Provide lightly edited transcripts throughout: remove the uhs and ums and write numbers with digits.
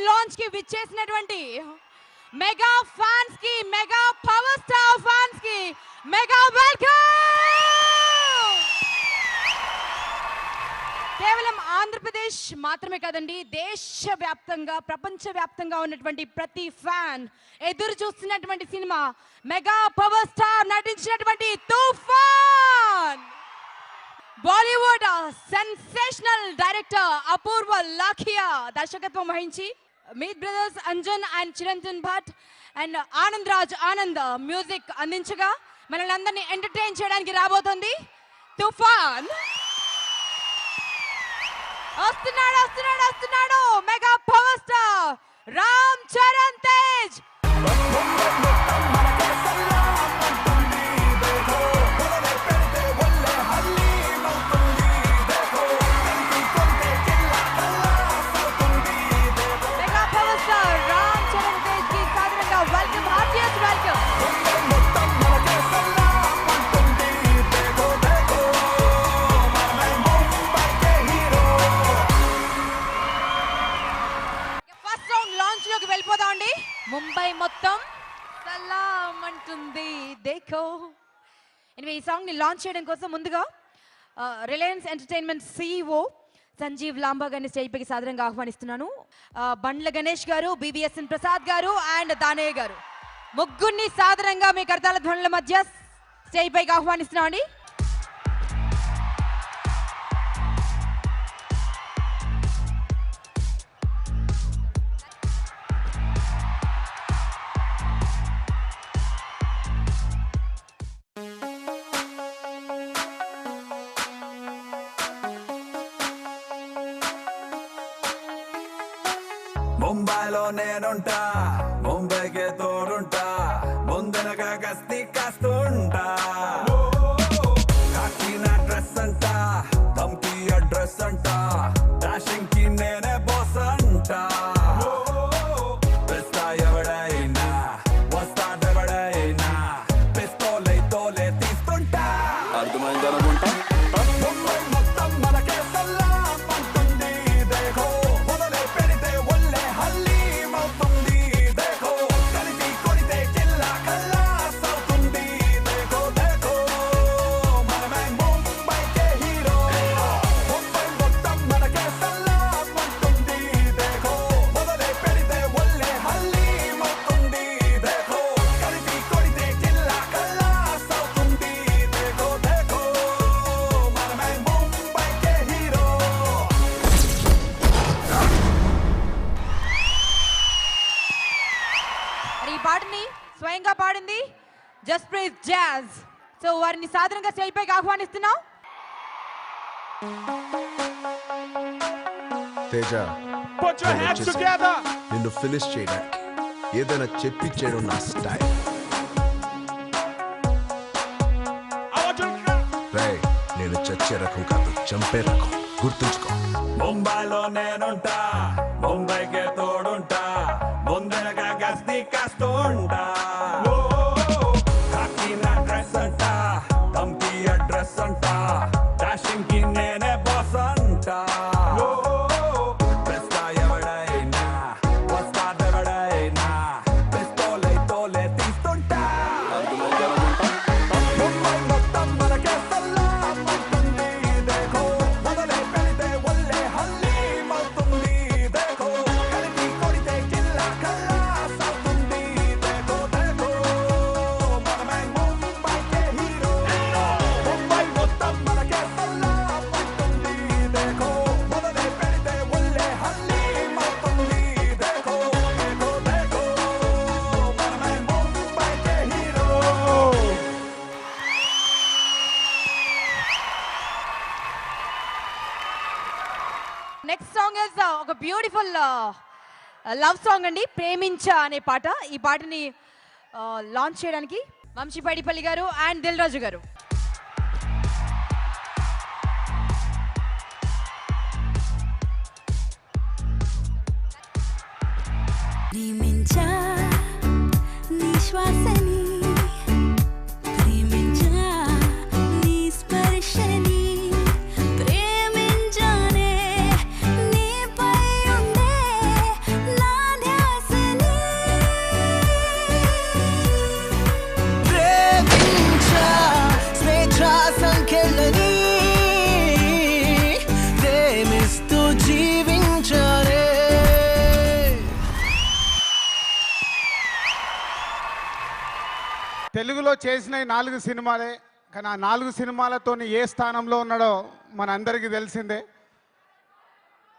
Launch కి విచ్చేసినటువంటి mega fans కి, మెగా పవర్ స్టార్ ఫ్యాన్స్ కి మెగా వెల్కమ్. కేవలం ఆంధ్రప్రదేశ్ మాత్రమే కాదండి, దేశవ్యాప్తంగా ప్రపంచవ్యాప్తంగా ఉన్నటువంటి ప్రతి ఫ్యాన్ ఎదురు చూస్తున్నటువంటి సినిమా మెగా పవర్ స్టార్ నటించినటువంటి Toofan. Bollywood sensational director Apoorva Lakhia దర్శకత్వం వహించి Meet brothers Anjan and Chiranjan Bhatt and Anand Raj Anand music అందించగా మనల్ని అందరినీ ఎంటర్టైన్ చేయడానికి రాబోతుంది తుఫాన్. వస్తున్నాడు mega power star Ram Charan Tej. Mega power star Ram Charan Tej కి సాదరంగా వెల్కమ్, హార్టియెస్ట్ వెల్కమ్. వెళ్ళిపోతామండి. ముంబై మొత్తం సలాం అంటుంది దేఖో. ఈ సాంగ్ ని లాంచ్ చేయడం కోసం ముందుగా Reliance entertainment CEO Sanjeev Lamba గారిని స్టేజ్ పైకి సాదరంగా ఆహ్వానిస్తున్నాను. బండ్ల గణేష్ గారు, BVSN ప్రసాద్ గారు అండ్ దానయ్య గారు ముగ్గురిని సాదరంగా మీ కర్తాల ధ్వనుల మధ్య స్టేజ్ పైకి ఆహ్వానిస్తున్నామండి. ముంబైలో నేనుంటా, ముంబైకే తోడుంటా, ముందనగా గస్తీ కాస్తుంటా. కాకి నా డ్రెస్ అంట, ధమ్కి అడ్రస్ అంట, డాషింగ్ కి నేనే బాస్ అంట. పిస్తా ఎవడైనా వస్తాడెవడైనా, పిస్తోలే తోలే తీస్తుంటా. అర్థమైందనుకుంటా. ముంబై మొత్తం మనకే సలాం అంటుంది దేఖో. మొదలే పెడితే ఒళ్ళే హల్లీం అవుతుంది దేఖో. కలిపి కొడితే కిల్లా ఖల్లాస్ అవుతుంది దేఖో దేఖో. మనమే ముంబైకే హీరో. ముంబై మొత్తం మనకే సలాం అంటుంది దేఖో. మొదలే పెడితే ఒళ్ళే హల్లీం అవుతుంది దేఖో. కలిపి కొడితే కిల్లా ఖల్లాస్ అవుతుంది దేఖో దేఖో. మనమే ముంబైకే హీరో. ఈ పాటని స్వయంగా పాడింది జస్ప్రీత్ జాజ్. సో వారిని సాధారణంగా స్టేజ్ పైకి ఆహ్వానిస్తున్నాం. Teja, Put your hands together. నిన్ను ఫినిష్ చేయడానికి ఏదైనా చెప్పించేయడం నా style. I want you to come. రే, నేను చచ్చే రకం కాదు, చంపే రకం, గుర్తుంచుకో. ముంబైలో నేనుంటా, ముంబైకే తోడుంటా, ముందరగా గస్తీ కాస్తుంటా. కాకి నా డ్రెస్ అంట, ధమ్కి అడ్రస్ అంట, డాషింగ్ కి నేనే బాస్ అంట. పిస్తా ఎవడైనా వస్తాడెవడైనా, పిస్తోలే తోలే తీస్తుంటా. ముంబై మొత్తం మనకే సలాం అంటుంది దేఖో. మొదలే పెడితే ఒళ్ళే హల్లీం అవుతుంది దేఖో. కలిపి కొడితే కిల్లా ఖల్లాస్ అవుతుంది దేఖో దేఖో. మనమే ముంబైకే హీరో. ముంబై మొత్తం మనకే సలాం అంటుంది దేఖో. మొదలే పెడితే ఒళ్ళే హల్లీం అవుతుంది దేఖో దేఖో దేఖో. మనమే ముంబైకే హీరో. నెక్స్ట్ సాంగ్ ఇస్ ఒక బ్యూటిఫుల్ లవ్ సాంగ్ అండి, ప్రేమించా అనే పాట. ఈ పాటని లాంచ్ చేయడానికి వంశీ పైడిపల్లి గారు అండ్ దిల్ రాజు గారు. ప్రేమించా నీ శ్వాసని, ప్రేమించా నీ స్పర్శని, ప్రేమించానే నీపై ఉండే నా తెలుగులో చేసిన 4 సినిమాలే, కానీ ఆ 4 సినిమాలతో ఏ స్థానంలో ఉన్నాడో మనందరికీ తెలిసిందే.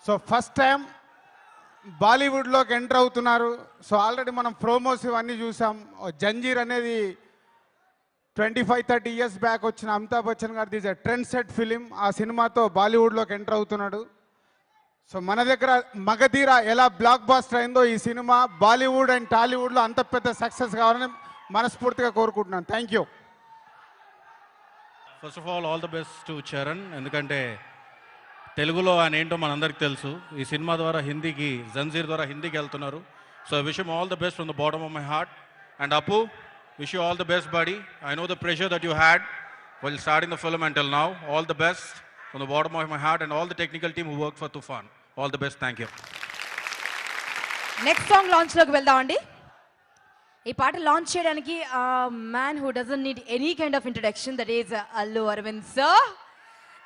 సో ఫస్ట్ టైం బాలీవుడ్లోకి ఎంటర్ అవుతున్నారు. సో ఆల్రెడీ మనం ప్రోమోస్ ఇవన్నీ చూసాం. జంజీర్ అనేది 25-30 ఇయర్స్ బ్యాక్ వచ్చిన అమితాబ్ బచ్చన్ గారు తీసే ట్రెండ్ సెట్ ఫిలిం. ఆ సినిమాతో బాలీవుడ్లోకి ఎంటర్ అవుతున్నాడు. సో మన దగ్గర మగధీర ఎలా బ్లాక్ బాస్టర్ అయిందో ఈ సినిమా బాలీవుడ్ అండ్ టాలీవుడ్లో అంత పెద్ద సక్సెస్ కావాలని మనస్ఫూర్తిగా కోరుకుంటున్నాను. Thank you. First of all the best to Charan. ఎందుకంటే తెలుగులో ఆయన ఏంటో మనందరికి తెలుసు. ఈ సినిమా ద్వారా హిందీకి, జంజీర్ ద్వారా హిందీకి వెళ్తున్నారు. So I wish him all the best from the bottom of my heart. And అప్పు, wish you all the best, buddy. I know the pressure that you had while starting the film until now. All the best from the bottom of my heart, and all the technical team who worked for Tufan. All the best. Thank you. Next song launch లోకి వెళ్దామండి. ఈ పాట launch చేయడానికి man who doesn't need any kind of introduction, that is Allu Aravind sir.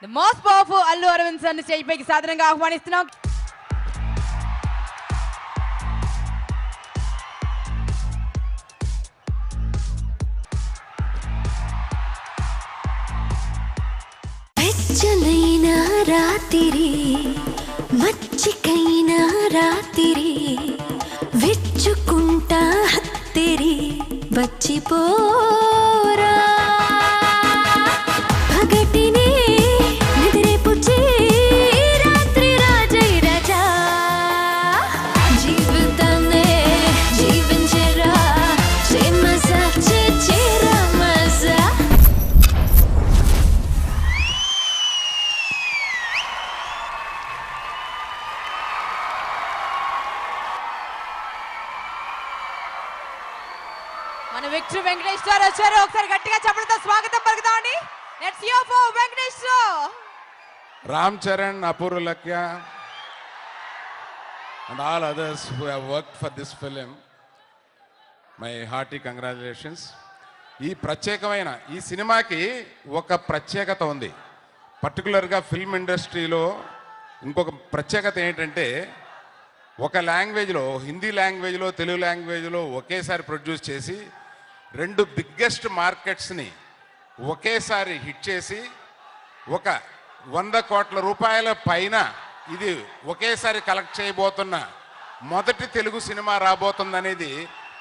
The most powerful Allu Aravind sir ని stage పైకి సాధారణంగా ఆహ్వానిస్తున్నాం. వెచ్చనైనా రాత్రి మచ్చికైనా రాత్రి విచ్చుకుంటా హత్తిరి వచ్చిపోరా పగటినే నిద్రపుచ్చి రాత్రి రాజై రాజా జీవితాన్నే జీవించరా చేమసా చేరా మజా. మన విక్టరీ వెంకటేష్ గారు వచ్చారు. ఒకసారి గట్టిగా చెప్పడంతో స్వాగతం పలుకుతామండి. Let's hear for Venkatesh sir. Ram Charan, Apurva Lakya, and all others who have worked for this film, my hearty congratulations. ఈ ప్రత్యేకమైన ఈ సినిమాకి ఒక ప్రత్యేకత ఉంది. పర్టికులర్గా ఫిల్మ్ ఇండస్ట్రీలో ఇంకొక ప్రత్యేకత ఏంటంటే, ఒక లాంగ్వేజ్లో, హిందీ లాంగ్వేజ్లో, తెలుగు లాంగ్వేజ్లో ఒకేసారి ప్రొడ్యూస్ చేసి 2 బిగ్గెస్ట్ మార్కెట్స్ని ఒకేసారి హిట్ చేసి ఒక 100 కోట్ల రూపాయల పైన ఇది ఒకేసారి కలెక్ట్ చేయబోతున్న మొదటి తెలుగు సినిమా రాబోతుందనేది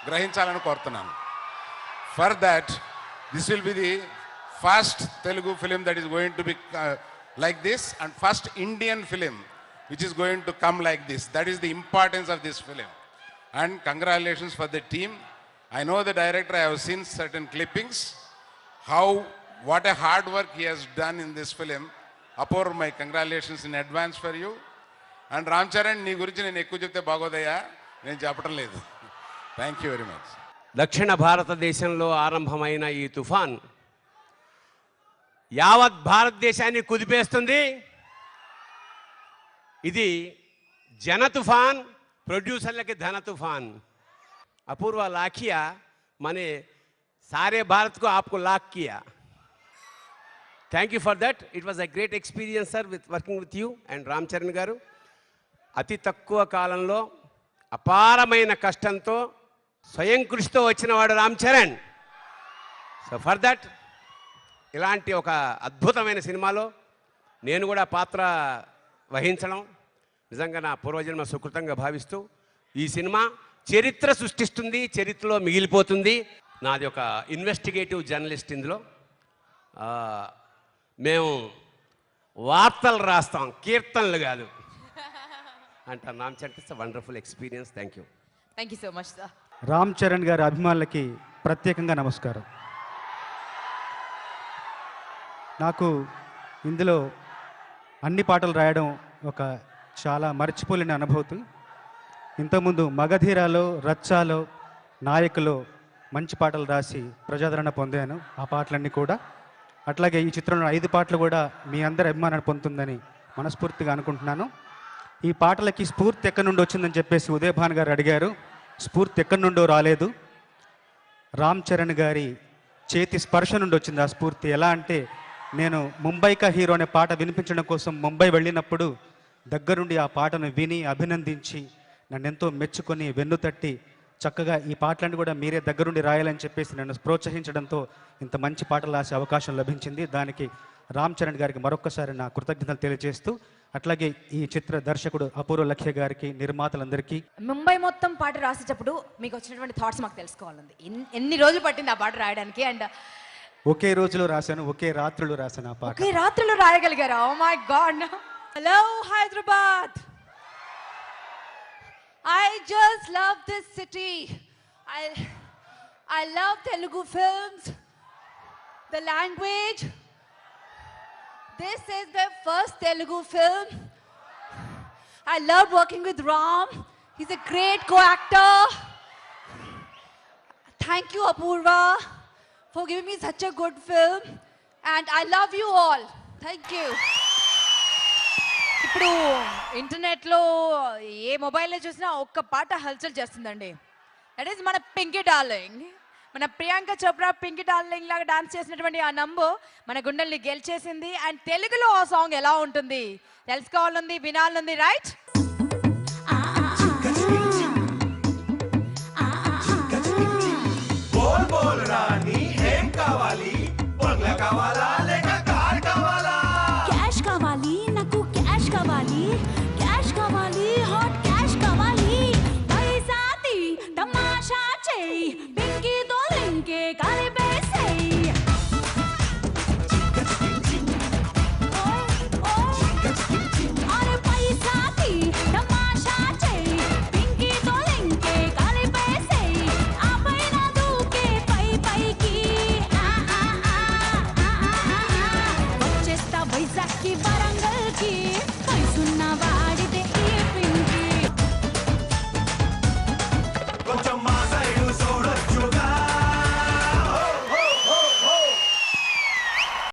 గ్రహించాలని కోరుతున్నాను. For that this will be the first Telugu film that is going to be like this, and first Indian film which is going to come like this. That is the importance of this film. And congratulations for the team. I know the director, I have seen certain clippings, what a hard work he has done in this film. Apur, my congratulations in advance for you. And Ram Charan, nee gurinchi nenu ekku chepte bagodaya, nenu cheppadam ledhu. Thank you very much. దక్షిణ భారతదేశంలో ఆరంభమైన ఈ తుఫాన్ యావత్ భారతదేశాన్ని కుదిపేస్తుంది. ఇది జన తుఫాన్, ప్రొడ్యూసర్లకి ధన తుఫాన్. అపూర్వ లాఖియా మనే సారే భారత్ को आपको लाख किया. Thank you for that. It was a great experience, sir, with working with you and Ram Charan garu. అతి తక్కువ కాలంలో అపారమైన కష్టంతో స్వయం కృషితో వచ్చినవాడు Ram Charan. So for that ఇలాంటి ఒక అద్భుతమైన సినిమాలో నేను కూడా పాత్ర వహించడం నిజంగా నా పూర్వజన్మ సుకృతంగా భావిస్తూ ఈ సినిమా చరిత్ర సృష్టిస్తుంది, చరిత్రలో మిగిలిపోతుంది. నాది ఒక ఇన్వెస్టిగేటివ్ జర్నలిస్ట్. ఇందులో మేము వార్తలు రాస్తాం, కీర్తనలు కాదు అంటారు. Ram Charan it's wonderful experience. Thank you. Thank you so much sir. Ram Charan గారి అభిమానులకి ప్రత్యేకంగా నమస్కారం. నాకు ఇందులో అన్ని పాటలు రాయడం ఒక చాలా మర్చిపోలేని అనుభూతి. ఇంతకుముందు మగధీరాలో, రచ్చాలో, నాయకులో మంచి పాటలు రాసి ప్రజాదరణ పొందాను. ఆ పాటలన్నీ కూడా అట్లాగే ఈ చిత్రంలో 5 పాటలు కూడా మీ అందరి అభిమానాన్ని పొందుతుందని మనస్ఫూర్తిగా అనుకుంటున్నాను. ఈ పాటలకి స్ఫూర్తి ఎక్కడి నుండి వచ్చిందని చెప్పేసి ఉదయభాన్ గారు అడిగారు. స్ఫూర్తి ఎక్కడి నుండో రాలేదు, రామ్ చరణ్ గారి చేతి స్పర్శ నుండి వచ్చింది ఆ స్ఫూర్తి. ఎలా అంటే, నేను ముంబై కా హీరో అనే పాట వినిపించడం కోసం ముంబై వెళ్ళినప్పుడు దగ్గరుండి ఆ పాటను విని అభినందించి నన్ను ఎంతో మెచ్చుకొని వెన్నుతట్టి చక్కగా ఈ పాటలన్నీ కూడా మీరే దగ్గరుండి రాయాలని చెప్పేసి నన్ను ప్రోత్సహించడంతో ఇంత మంచి పాటలు రాసే అవకాశం లభించింది. దానికి రామ్ చరణ్ గారికి మరొక్కసారి నా కృతజ్ఞతలు తెలియజేస్తూ, అట్లాగే ఈ చిత్ర దర్శకుడు అపూర్వ లఖ్య గారికి, నిర్మాతలందరికీ. ముంబై మొత్తం పాట రాసేటప్పుడు మీకు వచ్చినటువంటి థాట్స్ మాకు తెలుసుకోవాలండి. ఎన్ని రోజులు పట్టింది ఆ పాట రాయడానికి? అండ్ ఒకే రోజులో రాశాను, ఒకే రాత్రిలో రాశాను ఆ పాట. ఒకే రాత్రిలో రాయగలిగారా? Oh my god. Hello Hyderabad, I just love this city. I love Telugu films, the language. This is the first Telugu film. I love working with Ram. He's a great co-actor. Thank you, Apurva, for giving me such a good film. And I love you all. Thank you. ఇప్పుడు ఇంటర్నెట్లో ఏ మొబైల్లో చూసినా ఒక్క పాట హల్చల్ చేస్తుందండి. That is మన Pinky darling. మన ప్రియాంక చోప్రా పింకీ డార్లింగ్ లాగా డాన్స్ చేసినటువంటి ఆ నంబర్ మన గుండెల్ని గెలిచేసింది. అండ్ తెలుగులో ఆ సాంగ్ ఎలా ఉంటుంది తెలుసుకోవాలంది, వినాలంది, రైట్? బోల్ బోల్ రాణి ఏం కావాలి? బంగ్లా కావాలా?